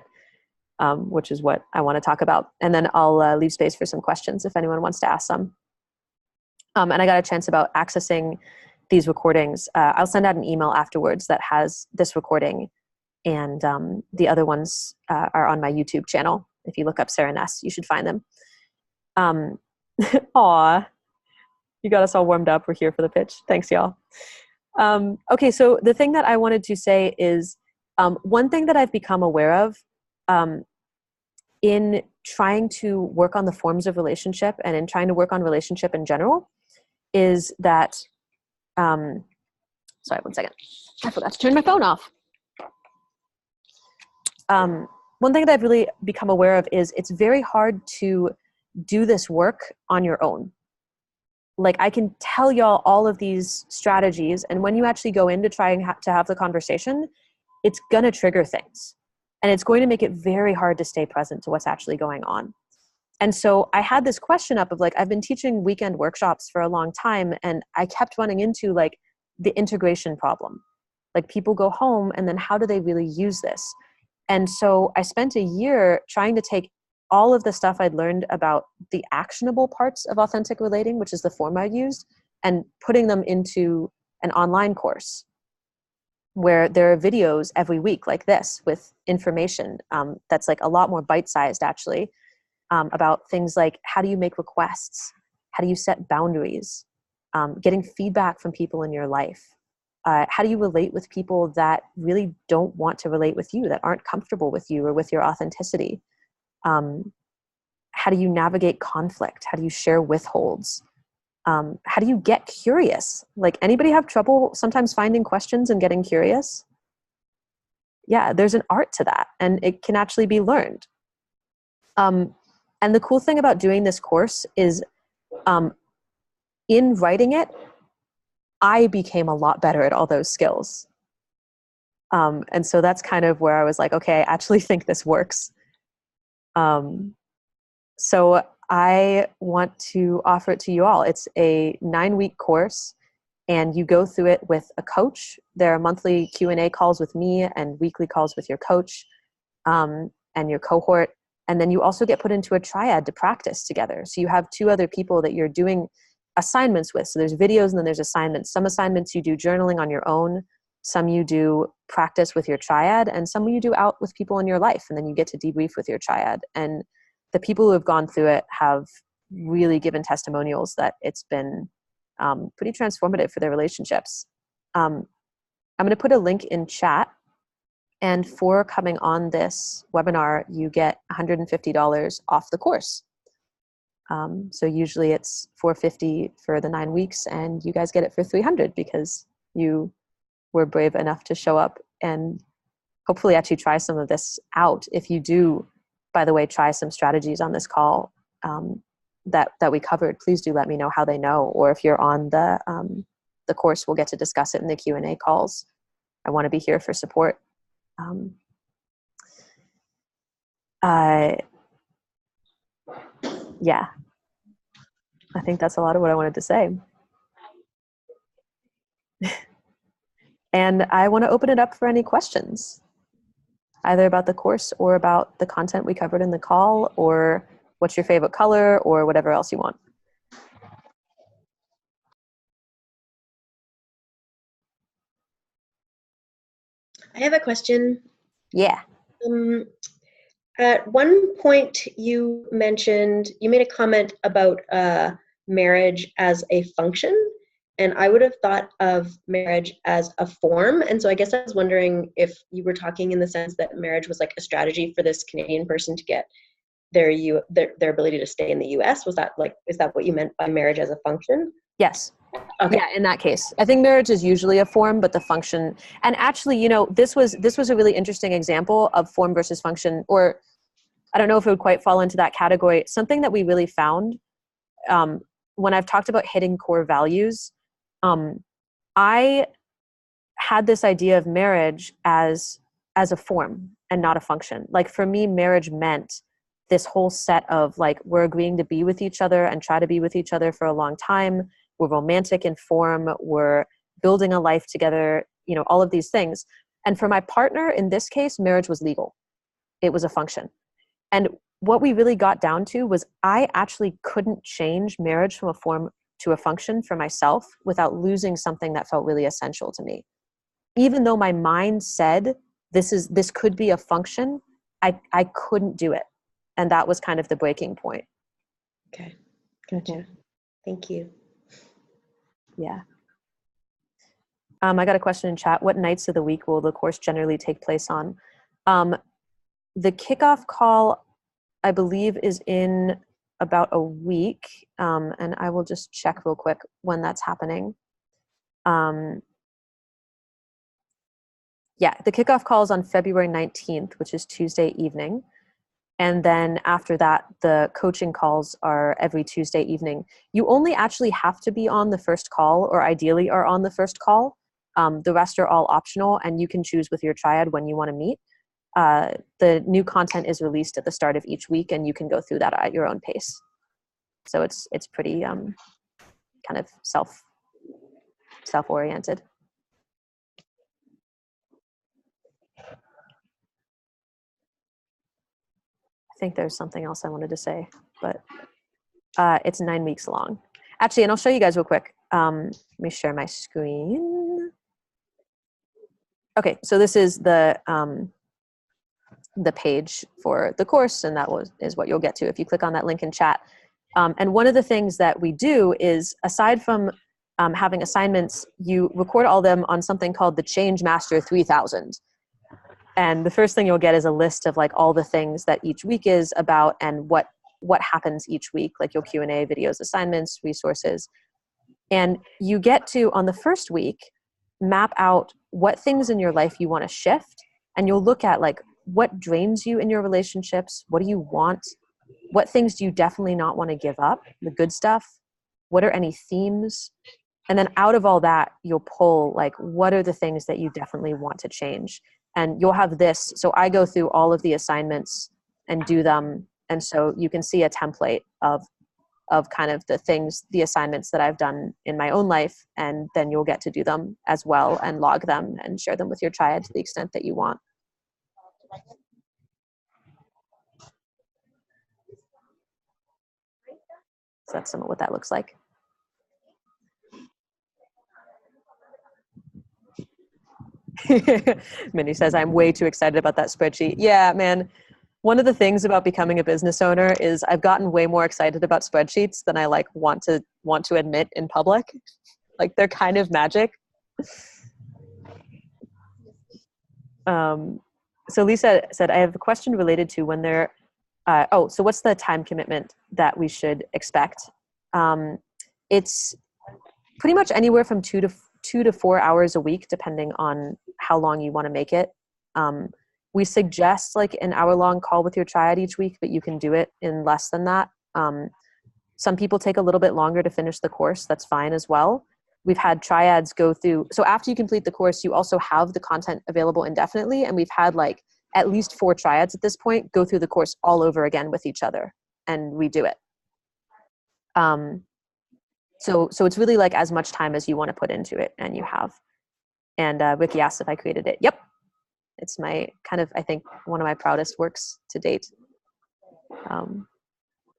which is what I want to talk about. And then I'll leave space for some questions if anyone wants to ask some. And I got a chance about accessing these recordings. I'll send out an email afterwards that has this recording, and the other ones are on my YouTube channel. If you look up Sarah Ness, you should find them. Aw, you got us all warmed up. We're here for the pitch. Thanks, y'all. Okay, so the thing that I wanted to say is one thing that I've become aware of in trying to work on the forms of relationship and in trying to work on relationship in general is that, sorry, one second. I forgot to turn my phone off. One thing that I've really become aware of is it's very hard to do this work on your own. Like I can tell y'all all of these strategies, and when you actually go in to try and to have the conversation, it's gonna trigger things. And it's going to make it very hard to stay present to what's actually going on. And so I had this question up of like, I've been teaching weekend workshops for a long time, and I kept running into like the integration problem. Like people go home and then how do they really use this? And so I spent a year trying to take all of the stuff I'd learned about the actionable parts of authentic relating, which is the form I used, and putting them into an online course where there are videos every week like this with information that's like a lot more bite-sized actually, about things like how do you make requests, how do you set boundaries, getting feedback from people in your life, how do you relate with people that really don't want to relate with you, that aren't comfortable with you or with your authenticity, how do you navigate conflict, how do you share withholds, how do you get curious? Like anybody have trouble sometimes finding questions and getting curious? Yeah, there's an art to that, and it can actually be learned. And the cool thing about doing this course is in writing it, I became a lot better at all those skills. And so that's kind of where I was like, okay, I actually think this works. So I want to offer it to you all. It's a 9-week course, and you go through it with a coach. There are monthly Q&A calls with me and weekly calls with your coach and your cohort. And then you also get put into a triad to practice together. So you have 2 other people that you're doing assignments with. So there's videos and then there's assignments. Some assignments you do journaling on your own. Some you do practice with your triad, and some you do out with people in your life. And then you get to debrief with your triad. And the people who have gone through it have really given testimonials that it's been pretty transformative for their relationships. I'm going to put a link in chat. And for coming on this webinar, you get $150 off the course. So usually it's $450 for the 9 weeks, and you guys get it for $300 because you were brave enough to show up and hopefully actually try some of this out. If you do, by the way, try some strategies on this call that we covered, please do let me know how they know. Or if you're on the course, we'll get to discuss it in the Q&A calls. I want to be here for support. Yeah, I think that's a lot of what I wanted to say. And I want to open it up for any questions, either about the course or about the content we covered in the call, or what's your favorite color, or whatever else you want. I have a question. Yeah. At one point, you made a comment about marriage as a function, and I would have thought of marriage as a form. And so I guess I was wondering if you were talking in the sense that marriage was like a strategy for this Canadian person to get their ability to stay in the US. Is that what you meant by marriage as a function? Yes. Okay. Yeah, in that case. I think marriage is usually a form, but the function, and actually, this was a really interesting example of form versus function, or I don't know if it would quite fall into that category. Something that we really found when I've talked about hitting core values, I had this idea of marriage as a form and not a function. Like for me, marriage meant this whole set of like, we're agreeing to be with each other and try to be with each other for a long time. We're romantic in form. We're building a life together, all of these things. And for my partner, in this case, marriage was legal. It was a function. And what we really got down to was I actually couldn't change marriage from a form to a function for myself without losing something that felt really essential to me. Even though my mind said this could be a function, I couldn't do it. And that was kind of the breaking point. Okay. Gotcha. Mm-hmm. Thank you. Yeah. I got a question in chat. What nights of the week will the course generally take place on? The kickoff call, I believe, is in about a week. And I will just check real quick when that's happening. Yeah, the kickoff call is on February 19th, which is Tuesday evening. And then after that, the coaching calls are every Tuesday evening. You only actually have to be on the first call, or ideally are on the first call. The rest are all optional, and you can choose with your triad when you want to meet. The new content is released at the start of each week, and you can go through that at your own pace. So it's pretty kind of self-oriented. I think there's something else I wanted to say, but it's 9 weeks long. Actually, and I'll show you guys real quick. Let me share my screen. Okay, so this is the page for the course, and that is what you'll get to if you click on that link in chat. And one of the things that we do is, aside from having assignments, you record all of them on something called the Change Master 3000. And the first thing you'll get is a list of like all the things that each week is about and what happens each week, like your Q&A, videos, assignments, resources. And you get to, on the first week, map out what things in your life you want to shift. And you'll look at like what drains you in your relationships. What do you want? What things do you definitely not want to give up? The good stuff. What are any themes? And then out of all that, you'll pull like, what are the things that you definitely want to change? And you'll have this. So I go through all of the assignments and do them. And so you can see a template of kind of the assignments that I've done in my own life. And then you'll get to do them as well and log them and share them with your triad to the extent that you want. So that's some of what that looks like. Minnie says, I'm way too excited about that spreadsheet. Yeah, man. One of the things about becoming a business owner is I've gotten way more excited about spreadsheets than I like want to admit in public. Like they're kind of magic. So Lisa said, I have a question related to when they're, so what's the time commitment that we should expect? It's pretty much anywhere from 2 to 4 hours a week, depending on how long you want to make it. We suggest like an hour-long call with your triad each week, but you can do it in less than that. Some people take a little bit longer to finish the course. That's fine as well. We've had triads go through. So after you complete the course, you also have the content available indefinitely. And we've had like at least 4 triads at this point go through the course all over again with each other and redo it. So it's really like as much time as you want to put into it, and you have. And Ricky asked if I created it. Yep. It's my kind of, I think, one of my proudest works to date.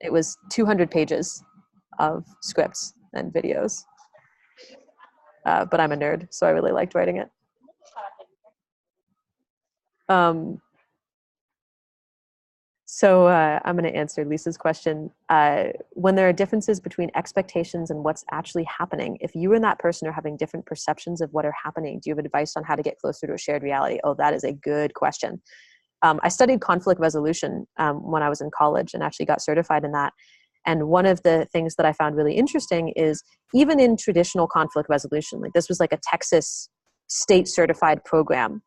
It was 200 pages of scripts and videos. But I'm a nerd, so I really liked writing it. So I'm going to answer Lisa's question. When there are differences between expectations and what's actually happening, if you and that person are having different perceptions of what are happening, do you have advice on how to get closer to a shared reality? Oh, that is a good question. I studied conflict resolution when I was in college and actually got certified in that. And one of the things that I found really interesting is even in traditional conflict resolution, like this was like a Texas state certified program,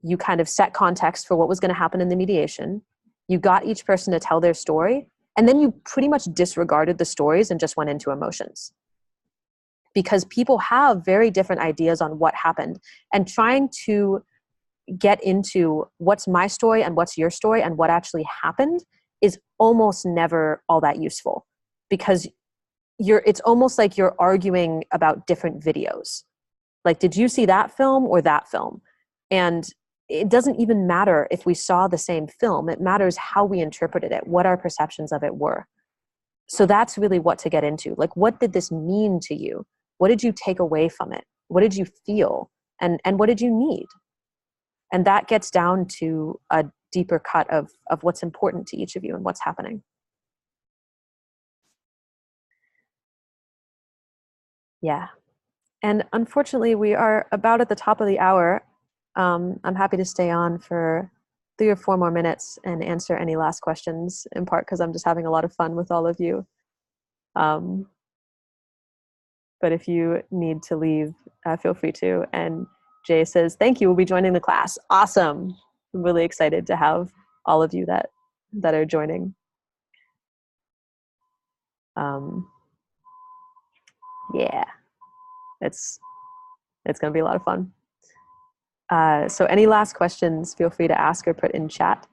you kind of set context for what was going to happen in the mediation. You got each person to tell their story, and then you pretty much disregarded the stories and just went into emotions. Because people have very different ideas on what happened, and trying to get into what's my story and what's your story and what actually happened is almost never all that useful, because it's almost like you're arguing about different videos. Like, did you see that film or that film? And it doesn't even matter if we saw the same film. It matters how we interpreted it, what our perceptions of it were. So that's really what to get into. Like, what did this mean to you? What did you take away from it? What did you feel? And what did you need? And that gets down to a deeper cut of what's important to each of you and what's happening. Yeah. And unfortunately, we are about at the top of the hour. I'm happy to stay on for 3 or 4 more minutes and answer any last questions, in part because I'm just having a lot of fun with all of you. But if you need to leave, feel free to. And Jay says, thank you, we'll be joining the class. Awesome. I'm really excited to have all of you that are joining. Yeah, it's going to be a lot of fun. So any last questions, feel free to ask or put in chat.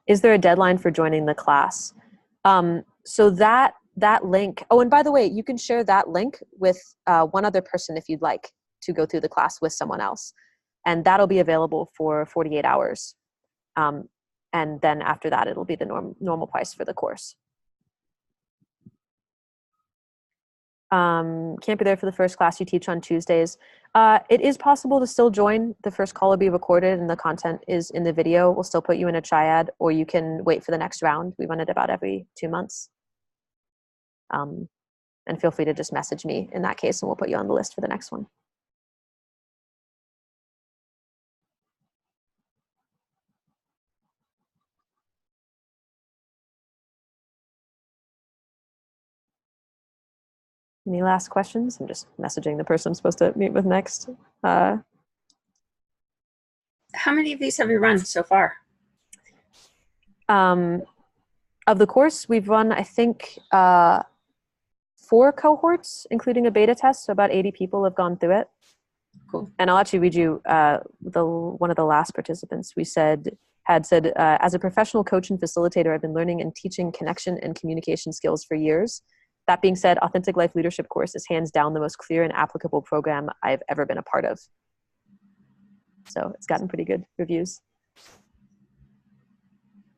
Is there a deadline for joining the class? So that link, oh, and by the way, you can share that link with one other person if you'd like to go through the class with someone else. And that'll be available for 48 hours. And then after that, it'll be the normal price for the course. Can't be there for the first class you teach on Tuesdays. It is possible to still join. The first call will be recorded and the content is in the video. We'll still put you in a triad, or you can wait for the next round. We run it about every 2 months. And feel free to just message me in that case and we'll put you on the list for the next one. Any last questions? I'm just messaging the person I'm supposed to meet with next. How many of these have you run so far? Of the course, we've run, I think, 4 cohorts, including a beta test. So about 80 people have gone through it. Cool. And I'll actually read you one of the last participants. Had said, as a professional coach and facilitator, I've been learning and teaching connection and communication skills for years. That being said, Authentic Life Leadership course is hands down the most clear and applicable program I've ever been a part of. So it's gotten pretty good reviews.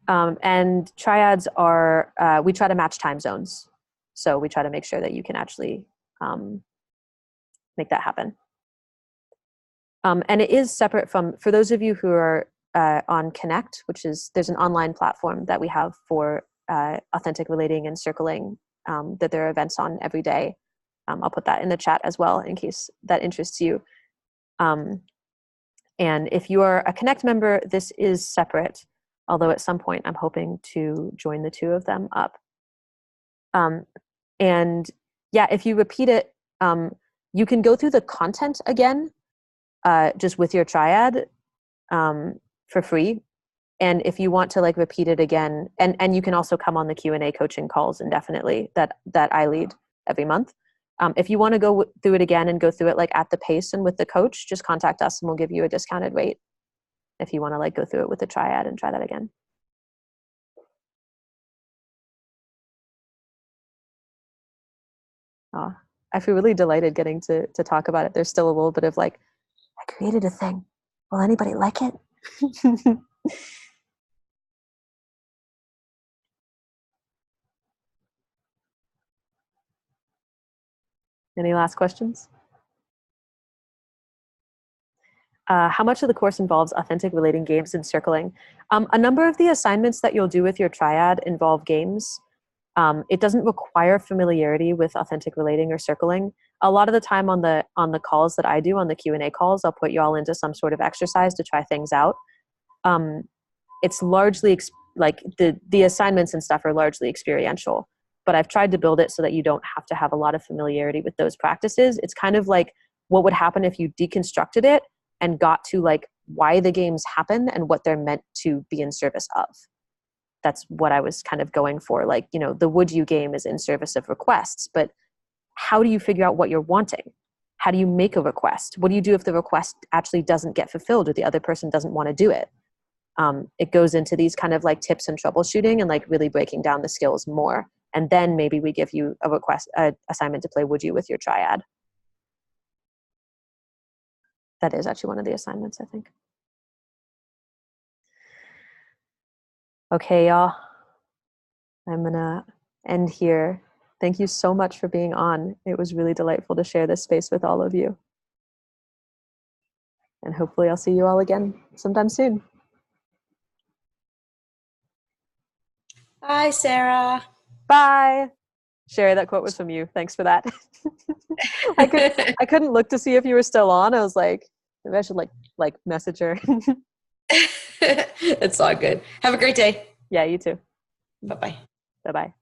And triads are, we try to match time zones. So we try to make sure that you can actually make that happen. And it is separate from, for those of you who are on Connect, which is, there's an online platform that we have for authentic relating and circling, that there are events on every day. I'll put that in the chat as well in case that interests you. And if you are a Connect member, this is separate, although at some point I'm hoping to join the 2 of them up. And yeah, if you repeat it, you can go through the content again, just with your triad for free. And if you want to like repeat it again, and you can also come on the Q&A coaching calls indefinitely that I lead every month. If you want to go through it again and go through it like at the pace and with the coach, just contact us and we'll give you a discounted rate if you want to like go through it with the triad and try that again. Oh, I feel really delighted getting to talk about it. There's still a little bit of like, I created a thing. Will anybody like it? Any last questions? How much of the course involves authentic relating games and circling? A number of the assignments that you'll do with your triad involve games. It doesn't require familiarity with authentic relating or circling. A lot of the time on the calls that I do, on the Q&A calls, I'll put you all into some sort of exercise to try things out. It's largely like the assignments and stuff are largely experiential, but I've tried to build it so that you don't have to have a lot of familiarity with those practices. It's kind of like what would happen if you deconstructed it and got to like why the games happen and what they're meant to be in service of. That's what I was kind of going for. Like, you know, the would you game is in service of requests, but how do you figure out what you're wanting? How do you make a request? What do you do if the request actually doesn't get fulfilled or the other person doesn't want to do it? It goes into these kind of like tips and troubleshooting and like really breaking down the skills more. And then maybe we give you a assignment to play would you with your triad. That is actually one of the assignments, I think. Okay, y'all. I'm gonna end here. Thank you so much for being on. It was really delightful to share this space with all of you. And hopefully I'll see you all again sometime soon. Bye, Sarah. Bye. Sherry, that quote was from you. Thanks for that. I couldn't look to see if you were still on. I was like, maybe I should like message her. It's all good. Have a great day. Yeah, you too. Bye-bye. Bye-bye.